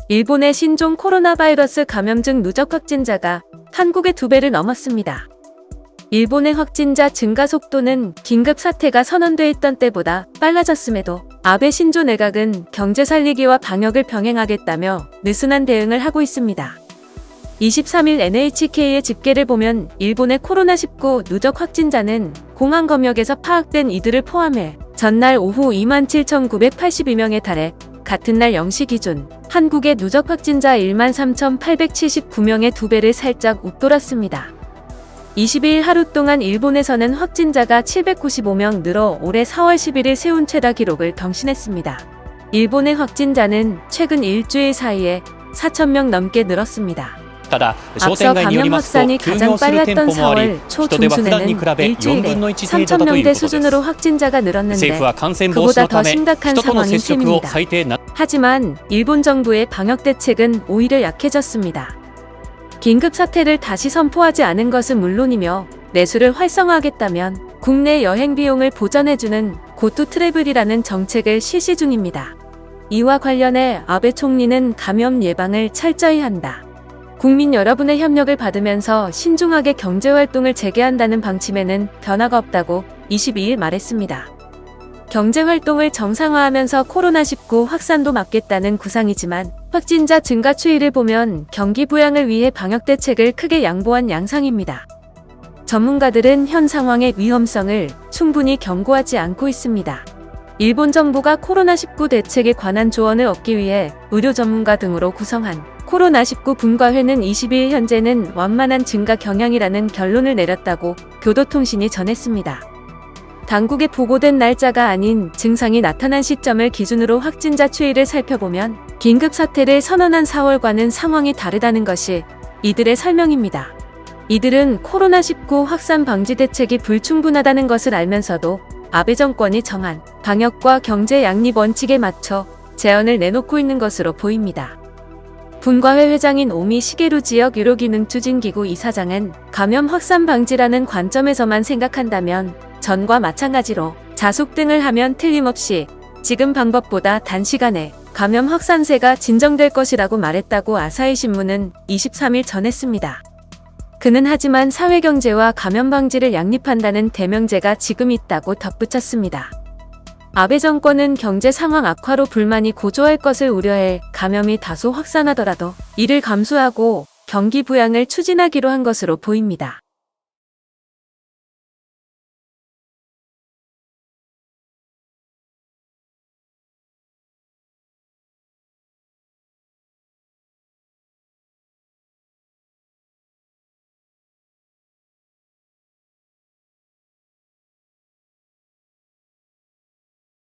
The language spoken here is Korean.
일본의 신종 코로나 바이러스 감염증 누적 확진자가 한국의 2배를 넘었습니다. 일본의 확진자 증가 속도는 긴급 사태가 선언돼 있던 때보다 빨라졌음에도 아베 신조 내각은 경제 살리기와 방역을 병행하겠다며 느슨한 대응을 하고 있습니다. 23일 NHK의 집계를 보면 일본의 코로나19 누적 확진자는 공항 검역에서 파악된 이들을 포함해 전날 오후 27,982명에 달해 같은 날 0시 기준 한국의 누적 확진자 13,879명의 2배를 살짝 웃돌았습니다. 22일 하루 동안 일본에서는 확진자가 795명 늘어 올해 4월 11일 세운 최다 기록을 경신했습니다. 일본의 확진자는 최근 일주일 사이에 4,000명 넘게 늘었습니다. 앞서 감염 확산이 가장 빨랐던 4월 초 중순에는 일주일에 3,000명대 수준으로 확진자가 늘었는데 그보다 더 심각한 상황인 셈입니다. 하지만 일본 정부의 방역 대책은 오히려 약해졌습니다. 긴급 사태를 다시 선포하지 않은 것은 물론이며 내수를 활성화하겠다면 국내 여행 비용을 보전해주는 고투 트래블이라는 정책을 실시 중입니다. 이와 관련해 아베 총리는 감염 예방을 철저히 한다. 국민 여러분의 협력을 받으면서 신중하게 경제활동을 재개한다는 방침에는 변화가 없다고 22일 말했습니다. 경제활동을 정상화하면서 코로나19 확산도 막겠다는 구상이지만 확진자 증가 추이를 보면 경기 부양을 위해 방역대책을 크게 양보한 양상입니다. 전문가들은 현 상황의 위험성을 충분히 경고하지 않고 있습니다. 일본 정부가 코로나19 대책에 관한 조언을 얻기 위해 의료 전문가 등으로 구성한 코로나19 분과회는 22일 현재는 완만한 증가 경향이라는 결론을 내렸다고 교도통신이 전했습니다. 당국의 보고된 날짜가 아닌 증상이 나타난 시점을 기준으로 확진자 추이를 살펴보면 긴급 사태를 선언한 4월과는 상황이 다르다는 것이 이들의 설명입니다. 이들은 코로나19 확산 방지 대책이 불충분하다는 것을 알면서도 아베 정권이 정한 방역과 경제 양립 원칙에 맞춰 제언을 내놓고 있는 것으로 보입니다. 분과회 회장인 오미 시게루 지역 의료기능추진기구 이사장은 감염 확산 방지라는 관점에서만 생각한다면 전과 마찬가지로 자숙 등을 하면 틀림없이 지금 방법보다 단시간에 감염 확산세가 진정될 것이라고 말했다고 아사히 신문은 23일 전했습니다. 그는 하지만 사회경제와 감염 방지를 양립한다는 대명제가 지금 있다고 덧붙였습니다. 아베 정권은 경제 상황 악화로 불만이 고조할 것을 우려해 감염이 다소 확산하더라도 이를 감수하고 경기 부양을 추진하기로 한 것으로 보입니다.